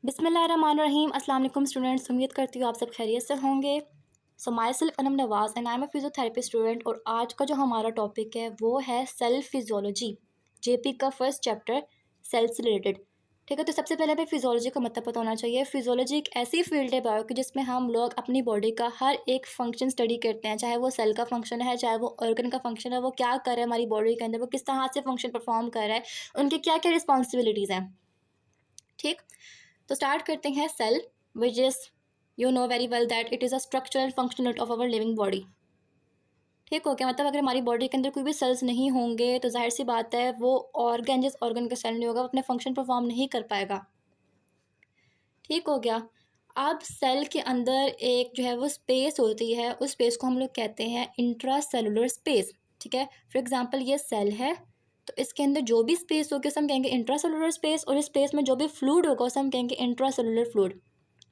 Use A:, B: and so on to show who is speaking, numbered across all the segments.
A: बिस्मिल्लाहिर्रहमानिर्रहीम। अस्सलाम वालेकुम स्टूडेंट्स, उम्मीद करती हूँ आप सब खैरियत से होंगे। So myself Anam Nawaz and I am a physiotherapy student. और आज का जो हमारा टॉपिक है वो है सेल फिजियोलॉजी, जेपी का फर्स्ट चैप्टर सेल से रिलेटेड। ठीक है, तो सबसे पहले हमें फिजियोलॉजी का मतलब पता होना चाहिए। फिजियोलॉजी एक ऐसी फील्ड है बायो की जिसमें हम लोग अपनी बॉडी का हर एक फंक्शन स्टडी करते हैं, चाहे वो सेल का फंक्शन है, चाहे वो ऑर्गन का फंक्शन है, वो क्या कर रहा है हमारी बॉडी के अंदर, वो किस तरह से फंक्शन परफॉर्म कर रहा है, उनकी क्या क्या रिस्पॉन्सिबिलिटीज़ हैं। ठीक, तो स्टार्ट करते हैं। Cell which is you know very well that it is a structure and functional unit of our living body. ठीक हो गया, मतलब अगर हमारी बॉडी के अंदर कोई भी सेल्स नहीं होंगे तो जाहिर सी बात है वो ऑर्गन जिस ऑर्गन का सेल नहीं होगा वो अपने फंक्शन परफॉर्म नहीं कर पाएगा। ठीक हो गया। अब सेल के अंदर एक जो है वो स्पेस होती है, उस स्पेस को हम लोग कहते हैं इंट्रा सेलुलर स्पेस। ठीक है, फॉर एग्जांपल ये सेल है तो इसके अंदर जो भी स्पेस होगी उसे हम कहेंगे इंट्रा सेलुलर स्पेस, और इस स्पेस में जो भी फ्लूइड होगा उसे हम कहेंगे इंट्रा सेलुलर फ्लूइड।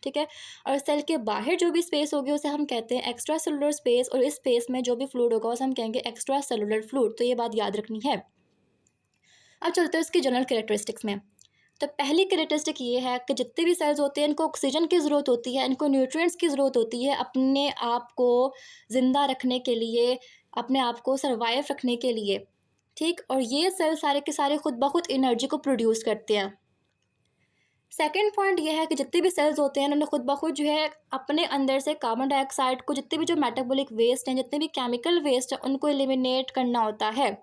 A: ठीक है, और सेल के बाहर जो भी स्पेस होगी उसे हम कहते हैं एक्स्ट्रा सेलुलर स्पेस, और इस स्पेस में जो भी फ्लूइड होगा उसे हम कहेंगे एक्स्ट्रा सेलुलर फ्लूइड। तो ये बात याद रखनी है। अब चलते हैं इसकी जनरल कैरेक्टरिस्टिक्स में। तो पहली कैरेक्टरिस्टिक ये है कि जितने भी सेल्स होते हैं इनको ऑक्सीजन की ज़रूरत होती है, इनको न्यूट्रिएंट्स की ज़रूरत होती है अपने आप को ज़िंदा रखने के लिए, अपने आप को सर्वाइव रखने के लिए। ठीक, और ये सेल सारे के सारे खुद ब खुद एनर्जी को प्रोड्यूस करते हैं। सेकेंड पॉइंट ये है कि जितने भी सेल्स होते हैं उन्होंने खुद ब खुद जो है अपने अंदर से कार्बन डाइऑक्साइड को, जितने भी जो मेटाबॉलिक वेस्ट हैं, जितने भी केमिकल वेस्ट हैं, उनको एलिमिनेट करना होता है।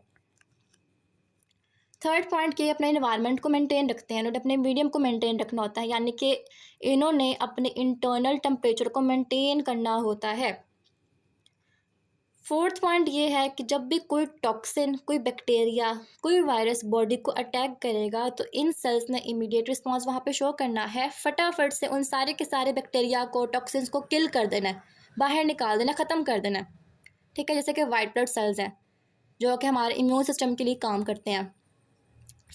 A: थर्ड पॉइंट ये अपने इन्वायरमेंट को मेंटेन रखते हैं, उन्होंने अपने मीडियम को मेंटेन रखना होता है, यानी कि इन्होंने अपने इंटरनल टेम्परेचर को मेंटेन करना होता है। फोर्थ पॉइंट ये है कि जब भी कोई टॉक्सिन, कोई बैक्टीरिया, कोई वायरस बॉडी को अटैक करेगा तो इन सेल्स ने इमीडिएट रिस्पांस वहाँ पे शो करना है, फटाफट से उन सारे के सारे बैक्टीरिया को, टॉक्सिन्स को किल कर देना है, बाहर निकाल देना, ख़त्म कर देना है। ठीक है, जैसे कि वाइट ब्लड सेल्स हैं जो कि हमारे इम्यून सिस्टम के लिए काम करते हैं।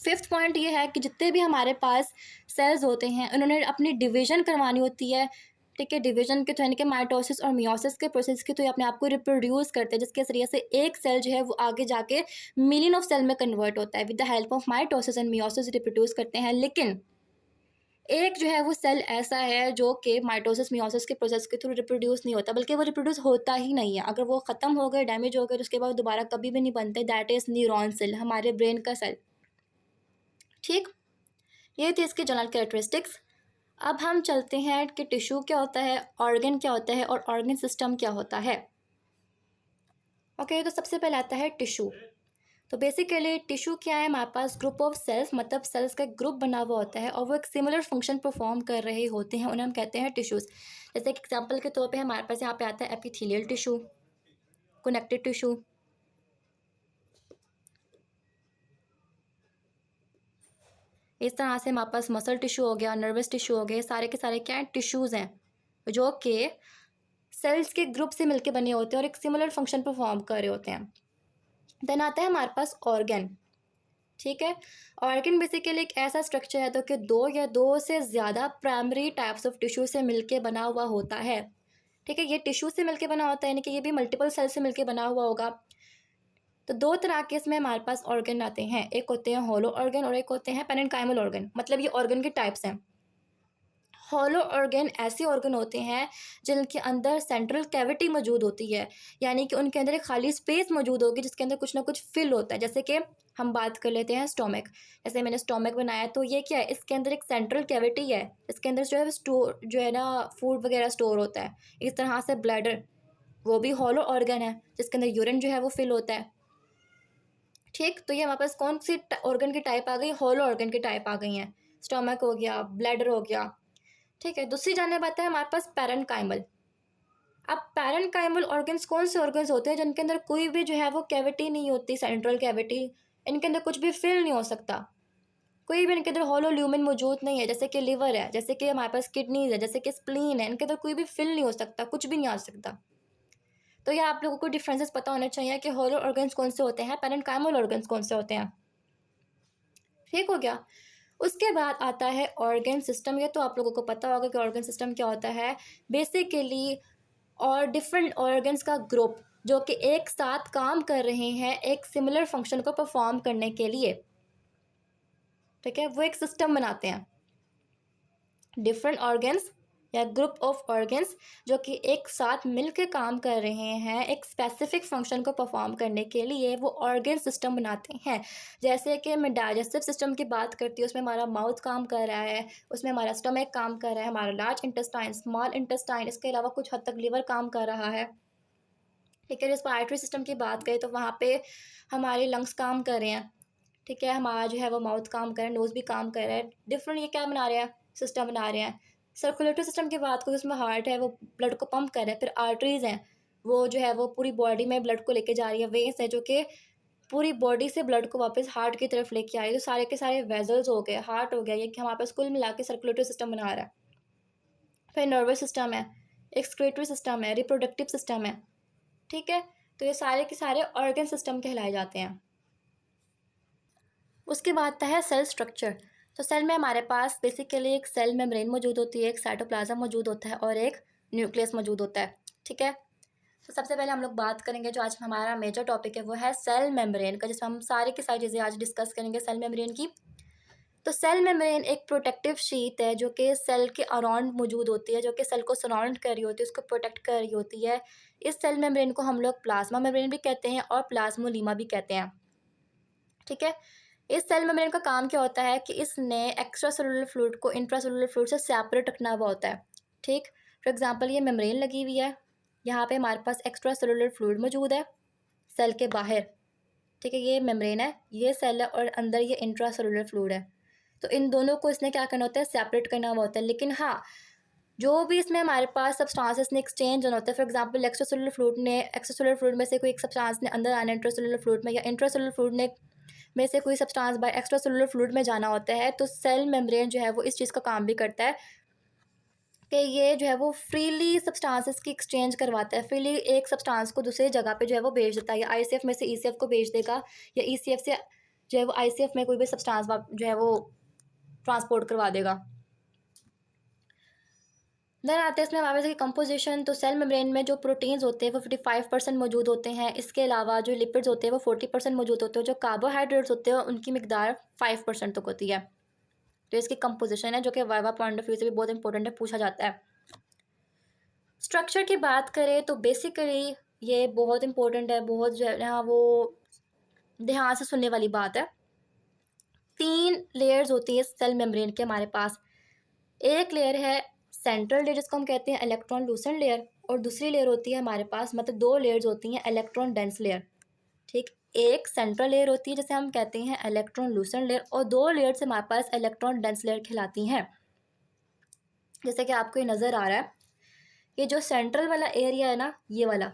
A: फिफ्थ पॉइंट ये है कि जितने भी हमारे पास सेल्स होते हैं उन्होंने अपनी डिवीज़न करवानी होती है। ठीक है, डिवीज़न के थ्रू यानी कि माइटोसिस और मियोसिस के प्रोसेस के थ्रू अपने आप को रिप्रोड्यूस करते हैं, जिसके जरिए से एक सेल जो है वो आगे जाके मिलियन ऑफ सेल में कन्वर्ट होता है। With the help of mitosis and meiosis reproduce करते हैं। लेकिन एक जो है वो सेल ऐसा है जो कि माइटोसिस मियोसिस के प्रोसेस के थ्रू रिप्रोड्यूस नहीं होता, बल्कि वो रिप्रोड्यूस होता ही नहीं है। अगर वो ख़त्म हो गए, डैमेज हो गए, तो उसके बाद दोबारा कभी भी नहीं बनते। दैट इज़ न्यूरॉन सेल, हमारे ब्रेन का सेल। ठीक, ये थी इसकी जनरल कैरेक्टरिस्टिक्स। अब हम चलते हैं कि टिश्यू क्या होता है, ऑर्गन क्या होता है और ऑर्गन सिस्टम क्या होता है। ओके, तो सबसे पहले आता है टिश्यू। तो बेसिकली टिश्यू क्या है, हमारे पास ग्रुप ऑफ सेल्स, मतलब सेल्स का एक ग्रुप बना हुआ होता है और वो एक सिमिलर फंक्शन परफॉर्म कर रहे होते हैं, उन्हें हम कहते हैं टिश्यूज़। जैसे कि एग्जांपल के तौर पे हमारे पास यहाँ पे आता है एपिथेलियल टिश्यू, कनेक्टिव टिश्यू, इस तरह से हमारे पास मसल टिश्यू हो गया, नर्वस टिश्यू हो गए, सारे के सारे क्या टिश्यूज़ हैं जो कि सेल्स के ग्रुप से मिलके बने होते हैं और एक सिमिलर फंक्शन परफॉर्म कर रहे होते हैं। देन आता है हमारे पास ऑर्गन। ठीक है, ऑर्गन बेसिकली एक ऐसा स्ट्रक्चर है तो कि दो या दो से ज़्यादा प्राइमरी टाइप्स ऑफ टिश्यू से मिलके बना हुआ होता है। ठीक है, ये टिश्यू से मिलके बना होता है, यानी कि ये भी मल्टीपल सेल से मिलके बना हुआ होगा। तो दो तरह के इसमें हमारे पास ऑर्गन आते हैं, एक होते हैं होलो ऑर्गन और एक होते हैं पेरेन्काइमल ऑर्गन। मतलब ये ऑर्गन के टाइप्स हैं। होलो ऑर्गन ऐसे ऑर्गन होते हैं जिनके अंदर सेंट्रल कैविटी मौजूद होती है, यानी कि उनके अंदर एक खाली स्पेस मौजूद होगी जिसके अंदर कुछ ना कुछ फिल होता है। जैसे कि हम बात कर लेते हैं स्टोमक। जैसे मैंने स्टोमक बनाया तो ये क्या है, इसके अंदर एक सेंट्रल कैविटी है, इसके अंदर जो है स्टोर जो है ना फूड वगैरह स्टोर होता है। इस तरह से ब्लैडर, वो भी होलो ऑर्गन है जिसके अंदर यूरिन जो है वो फिल होता है। ठीक, तो ये हमारे पास कौन सी ऑर्गन की टाइप आ गई, होलो ऑर्गन की टाइप आ गई हैं। स्टोमक हो गया, ब्लैडर हो गया। ठीक है, दूसरी जाने बात है हमारे पास पैरेन्काइमल। अब पैरेन्काइमल ऑर्गन्स कौन से ऑर्गन्स होते हैं जिनके अंदर कोई भी जो है वो कैविटी नहीं होती, सेंट्रल कैविटी, इनके अंदर कुछ भी फिल नहीं हो सकता, कोई भी इनके अंदर होलो ल्यूमेन मौजूद नहीं है। जैसे कि लिवर है, जैसे कि हमारे पास किडनीज है, जैसे कि स्प्लीन है, इनके अंदर कोई भी फिल नहीं हो सकता, कुछ भी नहीं आ सकता। तो ये आप लोगों को डिफरेंसेस पता होने चाहिए कि होलो ऑर्गन्स कौन से होते हैं, पैरेन्काइमल ऑर्गन्स कौन से होते हैं। ठीक हो गया। उसके बाद आता है ऑर्गन सिस्टम। ये तो आप लोगों को पता होगा कि ऑर्गन सिस्टम क्या होता है। बेसिकली और डिफरेंट ऑर्गन्स का ग्रुप जो कि एक साथ काम कर रहे हैं एक सिमिलर फंक्शन को परफॉर्म करने के लिए। ठीक है, वो एक सिस्टम बनाते हैं। डिफरेंट ऑर्गन्स या ग्रुप ऑफ ऑर्गन्स जो कि एक साथ मिलकर काम कर रहे हैं एक स्पेसिफिक फंक्शन को परफॉर्म करने के लिए, वो ऑर्गन सिस्टम बनाते हैं। जैसे कि मैं डाइजेस्टिव सिस्टम की बात करती हूँ, उसमें हमारा माउथ काम कर रहा है, उसमें हमारा स्टमक काम कर रहा है, हमारा लार्ज इंटेस्टाइन, स्मॉल इंटेस्टाइन, इसके अलावा कुछ हद तक लिवर काम कर रहा है। ठीक है, रिस्पायरेटरी सिस्टम की बात करें तो वहाँ पे हमारे लंग्स काम कर रहे हैं। ठीक है, हमारा जो है वो माउथ काम कर रहा है, नोज़ भी काम कर रहा है। डिफरेंट ये क्या बना रहे हैं, सिस्टम बना रहे हैं। सर्कुलेटरी सिस्टम की बात करें, उसमें हार्ट है, वो ब्लड को पंप कर रहा है। फिर आर्टरीज़ हैं, वो जो है वो पूरी बॉडी में ब्लड को लेके जा रही है। वेन्स है जो कि पूरी बॉडी से ब्लड को वापस हार्ट की तरफ लेके आ रही है। तो सारे के सारे वेजल्स हो गए, हार्ट हो गया, ये कि हमारे पास कुल मिला के सर्कुलेटरी सिस्टम बना रहा है। फिर नर्वस सिस्टम है, एक्सक्रीटरी सिस्टम है, रिप्रोडक्टिव सिस्टम है। ठीक है, तो ये सारे के सारे ऑर्गन सिस्टम कहलाए जाते हैं। उसके बाद आता है सेल स्ट्रक्चर। तो सेल में हमारे पास बेसिकली एक सेल मेम्ब्रेन मौजूद होती है, एक साइटोप्लाज्म मौजूद होता है और एक न्यूक्लियस मौजूद होता है। ठीक है, तो सबसे पहले हम लोग बात करेंगे, जो आज हमारा मेजर टॉपिक है वो है सेल मेम्ब्रेन का, जिसमें हम सारी की सारी चीज़ें आज डिस्कस करेंगे सेल मेम्ब्रेन की। तो सेल मेम्ब्रेन एक प्रोटेक्टिव शीट है जो कि सेल के अराउंड मौजूद होती है, जो कि सेल को सराउंड कर रही होती है, उसको प्रोटेक्ट कर रही होती है। इस सेल मेम्ब्रेन को हम लोग प्लाज्मा मेम्ब्रेन भी कहते हैं और प्लाज्मोलीमा भी कहते हैं। ठीक है, इस सेल मेम्ब्रेन का काम क्या होता है कि इसने एक्स्ट्रा सेलुलर फ्लूइड को इंट्रासेलुलर फ्लूइड से सेपरेट रखना हुआ होता है। ठीक, फॉर एग्जांपल ये मेम्ब्रेन लगी हुई है, यहाँ पे हमारे पास एक्स्ट्रा सेलुलर फ्लूइड मौजूद है सेल के बाहर। ठीक है, ये मेम्ब्रेन है, ये सेल है और अंदर ये इंट्रासेलुलर फ्लूइड है। तो इन दोनों को इसने क्या करना होता है, सेपरेट करना हुआ होता है। लेकिन हाँ, जो भी इसमें हमारे पास सब्सटेंसेस ने एक्सचेंज होना होता है, फॉर एग्जांपल एक्स्ट्रासेलुलर फ्लूइड में से कोई एक सब्सटेंस ने अंदर आना है इंट्रासेलुलर फ्लूइड में, या इंट्रासेलुलर फ्लूइड ने में से कोई substance by extra cellular fluid में जाना होता है, तो सेल मेम्ब्रेन जो है वो इस चीज़ का काम भी करता है कि ये जो है वो फ्रीली सब्सटेंसेस की एक्सचेंज करवाता है। फ्रीली एक सब्सटेंस को दूसरी जगह पे जो है वो भेज देता है, या आईसीएफ में से ईसीएफ को भेज देगा, या ईसीएफ से जो है वो आईसीएफ में कोई भी सब्सटेंस जो है वो ट्रांसपोर्ट करवा देगा। देन आते हैं इसमें हमारे पास कंपोजिशन। तो सेल मेम्ब्रेन में जो प्रोटीन्स होते हैं वो 55% मौजूद होते हैं। इसके अलावा जो लिपिड्स होते हैं वो 40% मौजूद होते हैं। जो कार्बोहाइड्रेट्स होते हैं उनकी मिकदार 5% तक होती है। तो इसकी कंपोजिशन है जो कि वाइवा पॉइंट ऑफ व्यू से भी बहुत इंपॉर्टेंट है, पूछा जाता है। स्ट्रक्चर की बात करें तो बेसिकली ये बहुत इंपॉर्टेंट है, बहुत जो है ना वो ध्यान से सुनने वाली बात है। 3 लेयर्स होती है सेल मेम्ब्रेन के हमारे पास। एक लेयर है सेंट्रल लेयर जिसको हम कहते हैं इलेक्ट्रॉन लूसेंट लेयर, और दूसरी लेयर होती है हमारे पास, मतलब 2 लेयर्स होती हैं इलेक्ट्रॉन डेंस लेयर। ठीक, एक सेंट्रल लेयर होती है जिसे हम कहते हैं इलेक्ट्रॉन लूसेंट लेयर, और 2 लेयर से हमारे पास इलेक्ट्रॉन डेंस लेयर कहलाती हैं। जैसे कि आपको ये नज़र आ रहा है, ये जो सेंट्रल वाला एरिया है ना, ये वाला,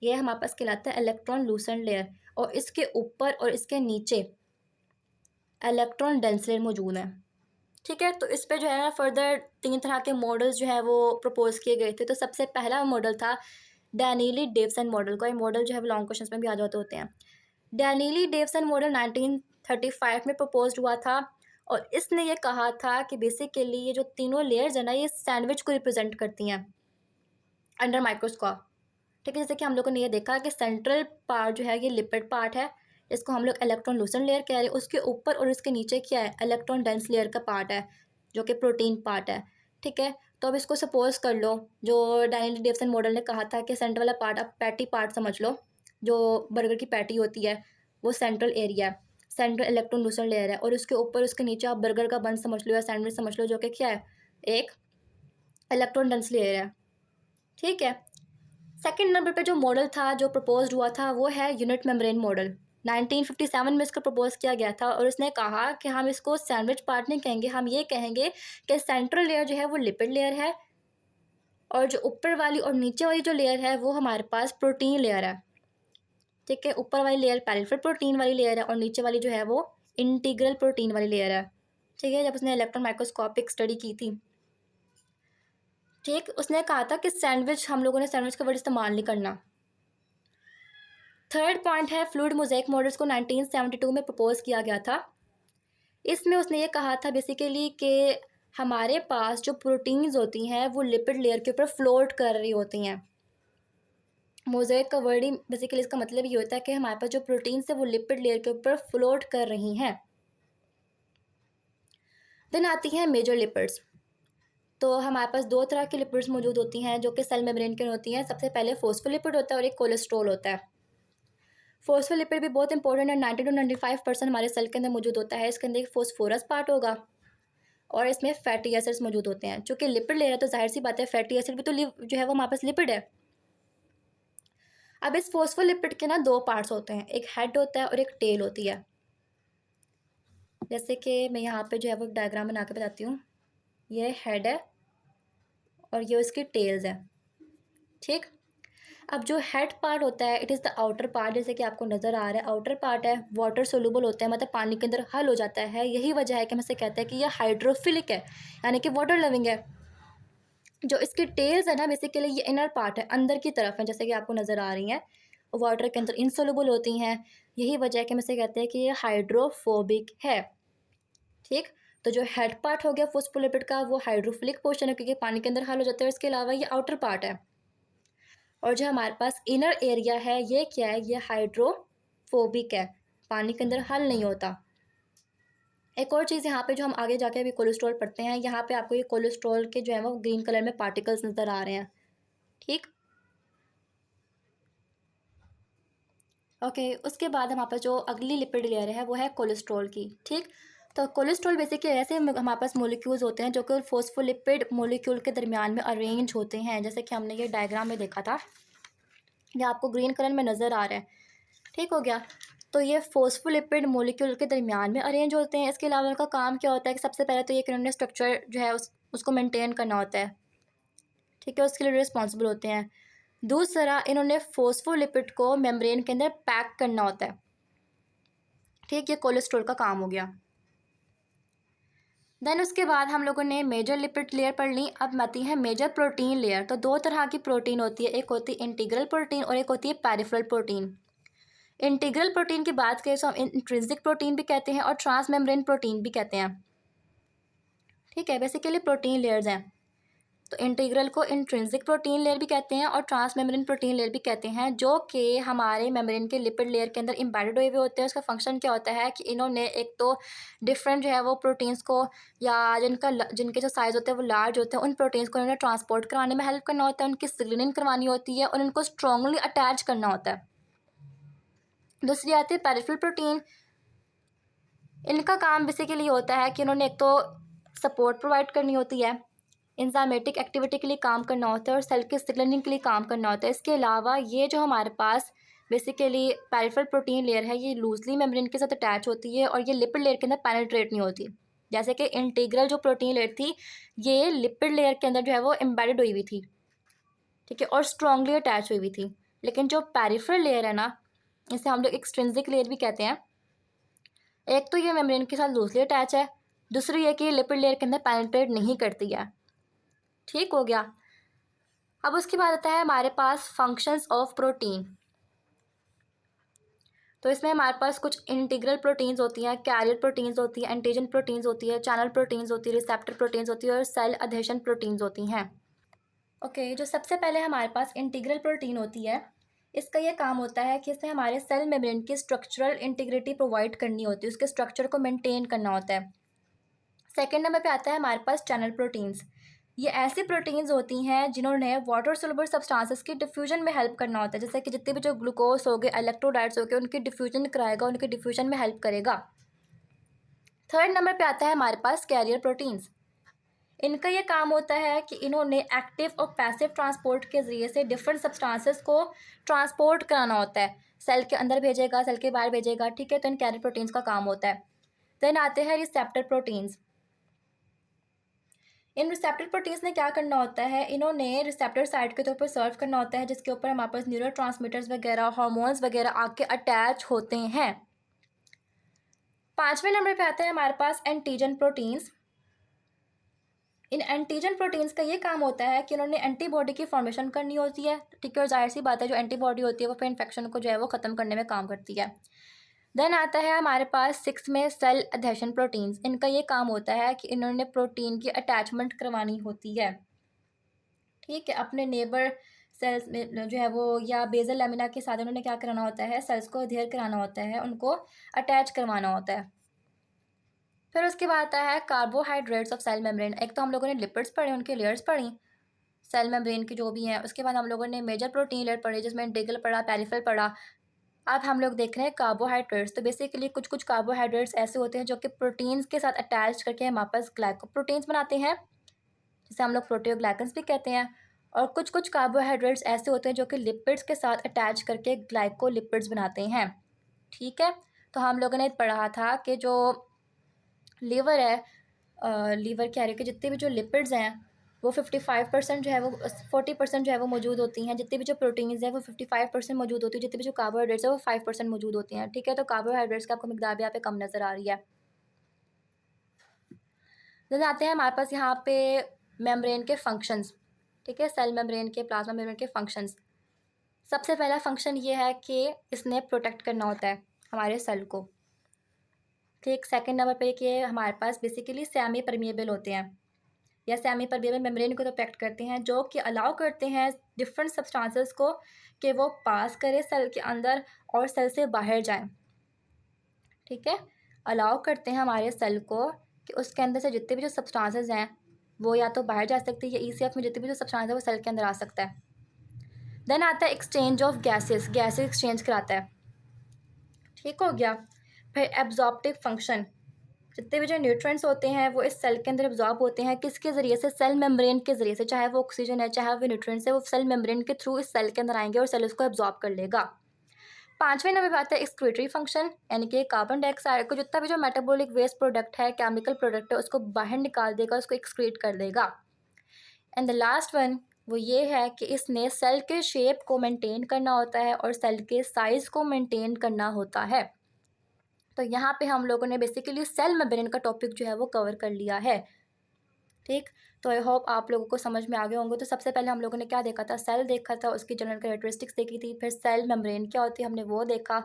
A: ये हमारे पास कहलाता है इलेक्ट्रॉन लूसेंट लेयर, और इसके ऊपर और इसके नीचे इलेक्ट्रॉन डेंस लेयर मौजूद है। ठीक है, तो इस पे जो है ना फर्दर 3 तरह के मॉडल्स जो है वो प्रपोज किए गए थे। तो सबसे पहला मॉडल था डैनियली डेवसन मॉडल का। ये मॉडल जो है वो लॉन्ग क्वेश्चन में भी आ जाते होते हैं। डैनियली डेवसन मॉडल 1935 में प्रपोज हुआ था, और इसने ये कहा था कि बेसिकली ये जो तीनों लेयर्स है ना, ये सैंडविच को रिप्रेजेंट करती हैं अंडर माइक्रोस्कोप। ठीक है, जैसे कि हम लोगों ने ये देखा कि सेंट्रल पार्ट जो है ये लिपिड पार्ट है, इसको हम लोग इलेक्ट्रॉन लूसेंट लेयर कह रहे हैं। उसके ऊपर और इसके नीचे क्या है, इलेक्ट्रॉन डेंस लेयर का पार्ट है जो कि प्रोटीन पार्ट है। ठीक है, तो अब इसको सपोज कर लो, जो डैनियल डेवसन मॉडल ने कहा था कि सेंटर वाला पार्ट आप पैटी पार्ट समझ लो, जो बर्गर की पैटी होती है वो सेंट्रल एरिया है, सेंट्रल इलेक्ट्रॉन लूसेंट लेयर है, और उसके ऊपर उसके नीचे आप बर्गर का बन समझ लो या सैंडविच समझ लो, जो कि क्या है, एक इलेक्ट्रॉन डेंस लेयर है। ठीक है, सेकंड नंबर पे जो मॉडल था जो प्रपोज हुआ था वो है यूनिट मेम्ब्रेन मॉडल। 1957 में इसको प्रपोज किया गया था, और उसने कहा कि हम इसको सैंडविच पार्ट नहीं कहेंगे, हम ये कहेंगे कि सेंट्रल लेयर जो है वो लिपिड लेयर है, और जो ऊपर वाली और नीचे वाली जो लेयर है वो हमारे पास प्रोटीन लेयर है। ठीक है, ऊपर वाली लेयर पेरिफेरल प्रोटीन वाली लेयर है, और नीचे वाली जो है वो इंटीग्रल प्रोटीन वाली लेयर है। ठीक है, जब उसने इलेक्ट्रॉन माइक्रोस्कोपिक स्टडी की थी, ठीक, उसने कहा था कि सैंडविच, हम लोगों ने सैंडविच का वर्ड इस्तेमाल नहीं करना। थर्ड पॉइंट है फ्लूइड मोज़ेक मॉडल्स को 1972 में प्रपोज किया गया था। इसमें उसने ये कहा था बेसिकली कि हमारे पास जो प्रोटीन्स होती हैं वो लिपिड लेयर के ऊपर फ्लोट कर रही होती हैं। मोज़ेक का वर्ड ही बेसिकली इसका मतलब ये होता है कि हमारे पास जो प्रोटीन्स है वो लिपिड लेयर के ऊपर फ्लोट कर रही हैं। देन आती हैं मेजर लिपिड्स। तो हमारे पास दो तरह की लिपिड्स मौजूद होती हैं जो कि सेल मेम्ब्रेन के होती हैं। सबसे पहले फोस्फोलिपिड होता है और एक कोलेस्ट्रॉल होता है। फोस्फोलिपिड भी बहुत इंपॉर्टेंट है, 90 to 95% हमारे सेल के अंदर मौजूद होता है। इसके अंदर एक फोस्फोरस पार्ट होगा और इसमें फैटी एसिड्स मौजूद होते हैं। चूँकि लिपिड लेयर है तो जाहिर सी बात है फैटी एसिड भी तो जो है वो हमारे पास लिपिड है। अब इस फोस्फोलिपिड के ना दो पार्ट्स होते हैं, एक हेड होता है और एक टेल होती है। जैसे कि मैं यहाँ पे जो है वो डायग्राम बना के बताती हूँ। ये हेड है और ये उसकी टेल्स है, ठीक। अब जो हेड पार्ट होता है it is the outer part, जैसे कि आपको नज़र आ रहा है आउटर पार्ट है, वाटर सोल्यूबल होता है, मतलब पानी के अंदर हल हो जाता है। यही वजह है कि हम इसे कहते हैं कि यह हाइड्रोफिलिक है, यानी कि वाटर लविंग है। जो इसकी टेल्स है ना बेसिकली ये इनर पार्ट है, अंदर की तरफ है, जैसे कि आपको नज़र आ रही हैं, वाटर के अंदर इनसोल्यूबल होती हैं। यही वजह है कि हम इसे कहते हैं कि ये हाइड्रोफोबिक है, ठीक। तो जो हेड पार्ट हो गया फोस्फोलिपिड का वो हाइड्रोफिलिक पोर्शन है क्योंकि पानी के अंदर हल हो जाता है। इसके अलावा ये आउटर पार्ट है और जो हमारे पास इनर एरिया है ये क्या है, ये हाइड्रोफोबिक है, पानी के अंदर हल नहीं होता। एक और चीज़ यहाँ पे जो हम आगे जाके अभी कोलेस्ट्रॉल पढ़ते हैं, यहाँ पे आपको ये कोलेस्ट्रॉल के जो है वो ग्रीन कलर में पार्टिकल्स नज़र आ रहे हैं, ठीक। ओके, उसके बाद हमारे पास जो अगली लिपिड लेयर है वो है कोलेस्ट्रॉल की, ठीक। तो कोलेस्ट्रॉल बेसिकली ऐसे हमारे पास मोलिक्यूल्स होते हैं जो कि फोस्फोलिपिड मोलिक्यूल के दरमियान में अरेंज होते हैं, जैसे कि हमने ये डायग्राम में देखा था, ये आपको ग्रीन कलर में नज़र आ रहा है, ठीक हो गया। तो ये फोस्फोलिपिड मोलिक्यूल के दरमियान में अरेंज होते हैं। इसके अलावा उनका काम क्या होता है कि सबसे पहले तो ये इन्होंने स्ट्रक्चर जो है उसको मेंटेन करना होता है, ठीक है, उसके लिए रिस्पॉन्सिबल होते हैं। दूसरा इन्होंने फोस्फोलिपिड को मेम्ब्रेन के अंदर पैक करना होता है, ठीक। ये कोलेस्ट्रॉल का काम हो गया। देन उसके बाद हम लोगों ने मेजर लिपिड लेयर पढ़ ली। अब आती है मेजर प्रोटीन लेयर। तो दो तरह की प्रोटीन होती है, एक होती है इंटीग्रल प्रोटीन और एक होती है पेरिफेरल प्रोटीन। इंटीग्रल प्रोटीन की बात करें तो हम इंट्रिंसिक प्रोटीन भी कहते हैं और ट्रांसमेम्ब्रेन प्रोटीन भी कहते हैं, ठीक है। बेसिकली प्रोटीन लेयर्स हैं। तो इंटीग्रल को इंट्रिंसिक प्रोटीन लेयर भी कहते हैं और ट्रांसमेम्ब्रेन प्रोटीन लेयर भी कहते हैं, जो कि हमारे मेम्ब्रेन के लिपिड लेयर के अंदर एम्बेडेड हुए होते हैं। उसका फंक्शन क्या होता है कि इन्होंने एक तो डिफरेंट जो है वो प्रोटीन्स को, या जिनके जो साइज़ होते हैं वो लार्ज होते हैं, उन प्रोटीन्स को इन्होंने ट्रांसपोर्ट कराने में हेल्प करना होता है, उनकी सिग्नलिंग करवानी होती है और उनको स्ट्रांगली अटैच करना होता है। दूसरी आती है पेरिफेरल प्रोटीन। इनका काम बेसिकली होता है कि उन्होंने एक तो सपोर्ट प्रोवाइड करनी होती है, इंजामेटिक एक्टिविटी के लिए काम करना होता है और सेल के सिग्नलिंग के लिए काम करना होता है। इसके अलावा ये जो हमारे पास बेसिकली पेरिफेरल प्रोटीन लेयर है ये लूजली मेम्ब्रेन के साथ अटैच होती है और ये लिपिड लेयर के अंदर पेनिट्रेट नहीं होती। जैसे कि इंटीग्रल जो प्रोटीन लेयर थी ये लिपिड लेयर के अंदर जो है वो एम्बेडेड हुई हुई थी, ठीक है, और स्ट्रांगली अटैच हुई हुई थी। लेकिन जो पेरिफेरल लेयर है ना, इसे हम लोग एक्सट्रिंसिक लेयर भी कहते हैं। एक तो ये मेम्ब्रेन के साथ लूजली अटैच है, दूसरी ये कि ये लिपिड लेयर के अंदर पेनिट्रेट नहीं करती है, ठीक हो गया। अब उसके बाद आता है हमारे पास फंक्शंस ऑफ प्रोटीन। तो इसमें हमारे पास कुछ इंटीग्रल प्रोटीन्स होती हैं, कैरियर प्रोटीन्स होती है, एंटीजन प्रोटीन्स होती है, चैनल प्रोटीन्स होती है, रिसेप्टर प्रोटीन्स होती है और सेल अधेशन प्रोटीन्स होती हैं। ओके, जो सबसे पहले हमारे पास इंटीग्रल प्रोटीन होती है, इसका ये काम होता है कि इससे हमारे सेल मेम्ब्रेन की स्ट्रक्चरल इंटीग्रिटी प्रोवाइड करनी होती है, उसके स्ट्रक्चर को मेंटेन करना होता है। सेकेंड नंबर पे आता है हमारे पास चैनल प्रोटीन्स। ये ऐसी प्रोटीन्स होती हैं जिन्होंने वाटर सोल्युबल सब्सटेंसेस की डिफ्यूजन में हेल्प करना होता है, जैसे कि जितने भी जो ग्लूकोज हो गए, इलेक्ट्रोलाइट्स हो गए, उनकी डिफ्यूजन कराएगा, उनकी डिफ्यूजन में हेल्प करेगा। थर्ड नंबर पे आता है हमारे पास कैरियर प्रोटीन्स। इनका ये काम होता है कि इन्होंने एक्टिव और पैसिव ट्रांसपोर्ट के ज़रिए से डिफरेंट सब्सटेंसेस को ट्रांसपोर्ट कराना होता है, सेल के अंदर भेजेगा, सेल के बाहर भेजेगा, ठीक है। तो इन कैरियर प्रोटीन्स का काम होता है। देन आते हैं रिसेप्टर प्रोटीन्स। इन रिसेप्टर प्रोटीन्स ने क्या करना होता है, इन्होंने रिसेप्टर साइट के तौर पर सर्व करना होता है, जिसके ऊपर हमारे पास न्यूरोट्रांसमीटर्स वगैरह, हार्मोन्स वगैरह आके अटैच होते हैं। पाँचवें नंबर पे आता है हमारे पास एंटीजन प्रोटीन्स। इन एंटीजन प्रोटीन्स का ये काम होता है कि उन्होंने एंटीबॉडी की फॉर्मेशन करनी होती है, ठीक है, और जाहिर सी बात है जो एंटीबॉडी होती है वो फिर इन्फेक्शन को जो है वो ख़त्म करने में काम करती है। देन आता है हमारे पास सिक्स में सेल अधेशन प्रोटीन्स। इनका ये काम होता है कि इन्होंने प्रोटीन की अटैचमेंट करवानी होती है, ठीक है, अपने नेबर सेल्स में जो है वो, या बेसल लैमिना के साथ उन्होंने क्या कराना होता है, सेल्स को अधेयर कराना होता है, उनको अटैच करवाना होता है। फिर उसके बाद आता है कार्बोहाइड्रेट्स ऑफ सेल मेम्ब्रेन। एक तो हम लोगों ने लिपिड्स पढ़े, उनकी लेयर्स पढ़ी सेल मेम्ब्रेन की जो भी हैं। उसके बाद हम लोगों ने मेजर प्रोटीन लेयर पढ़ी जिसमें इंटीग्रल पढ़ा, पेरिफेरल पढ़ा। अब हम लोग देख रहे हैं कार्बोहाइड्रेट्स। तो बेसिकली कुछ कुछ कार्बोहाइड्रेट्स ऐसे होते हैं जो कि प्रोटीन्स के साथ अटैच करके हमारे पास ग्लाइकोप्रोटीन्स बनाते हैं, जिसे हम लोग प्रोटीओग्लाइकन्स भी कहते हैं। और कुछ कुछ कार्बोहाइड्रेट्स ऐसे होते हैं जो कि लिपिड्स के साथ अटैच करके ग्लाइकोलिपिड्स बनाते हैं। ठीक है, तो हम लोगों ने पढ़ा था कि जो लीवर है, लीवर कह रही है कि जितने भी जो लिपिड्स हैं वो 55% जो है वो 40% जो है वो मौजूद होती हैं। जितने भी जो प्रोटीन्स हैं वो 55% मौजूद होती है। जितने भी जो कार्बोहाइड्रेट्स है वो 5% मौजूद होती हैं। ठीक है, तो कार्बोहाइड्रेट्स की आपको मिकदार भी यहाँ पे कम नज़र आ रही है। देन आते हैं हमारे पास यहाँ पे मेम्ब्रेन के फंक्शंस। ठीक है, सेल मेम्ब्रेन के, प्लाज्मा मेम्ब्रेन के फंक्शंस। सबसे पहला फंक्शन ये है कि इसने प्रोटेक्ट करना होता है हमारे सेल को। ठीक, सेकंड नंबर पे कि हमारे पास बेसिकली सेमी परमिएबल होते हैं या सेमी परमिएबल मेम्ब्रेन को तो प्रोटेक्ट करते हैं, जो कि अलाउ करते हैं डिफरेंट सब्सटेंसेस को कि वो पास करे सेल के अंदर और सेल से बाहर जाएं। ठीक है, अलाउ करते हैं हमारे सेल को कि उसके अंदर से जितने भी जो सब्सटेंसेस हैं वो या तो बाहर जा सकते हैं या ईसीएफ में जितने भी जो सब्सटेंस है वो सेल के अंदर आ सकता है। देन आता है exchange of gases, gases exchange कराता है। ठीक हो गया। फिर एब्जॉर्प्टिव फंक्शन, जितने भी जो न्यूट्रिएंट्स होते हैं वो इस सेल के अंदर एब्जॉर्ब होते हैं। किसके ज़रिए से? सेल मेम्ब्रेन के ज़रिए से। चाहे वो ऑक्सीजन है चाहे वो न्यूट्रिएंट्स है, वो सेल मेम्ब्रेन के थ्रू इस सेल के अंदर आएंगे और सेल उसको एब्जॉर्ब कर लेगा। पाँचवें नंबर पे आता है एक्सक्रीटरी फंक्शन, यानी कि कार्बन डाइऑक्साइड को जितना भी जो मेटाबॉलिक वेस्ट प्रोडक्ट है, केमिकल प्रोडक्ट है, उसको बाहर निकाल देगा, उसको एक्सक्रीट कर देगा। एंड द लास्ट वन वो ये है कि इसने सेल के शेप को मेंटेन करना होता है और सेल के साइज़ को मेंटेन करना होता है। तो यहाँ पे हम लोगों ने बेसिकली सेल मेम्ब्रेन का टॉपिक जो है वो कवर कर लिया है। ठीक, तो आई होप आप लोगों को समझ में आ गए होंगे। तो सबसे पहले हम लोगों ने क्या देखा था? सेल देखा था, उसकी जनरल कैरेक्टरिस्टिक्स देखी थी। फिर सेल मेम्ब्रेन क्या होती है हमने वो देखा,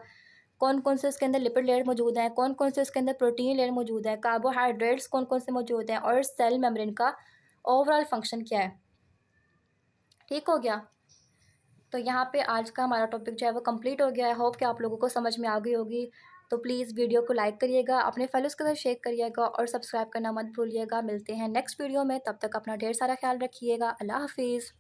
A: कौन कौन से उसके अंदर लिपिड लेयर मौजूद हैं, कौन कौन से उसके अंदर प्रोटीन लेयर मौजूद है, कार्बोहाइड्रेट्स कौन कौन से मौजूद हैं, और सेल मेम्ब्रेन का ओवरऑल फंक्शन क्या है। ठीक हो गया। तो यहाँ पे आज का हमारा टॉपिक जो है वो कंप्लीट हो गया है। होप कि आप लोगों को समझ में आ गई होगी। तो प्लीज़ वीडियो को लाइक करिएगा, अपने फ्रेंड्स के साथ शेयर करिएगा और सब्सक्राइब करना मत भूलिएगा। मिलते हैं नेक्स्ट वीडियो में, तब तक अपना ढेर सारा ख्याल रखिएगा। अल्लाह हाफिज़।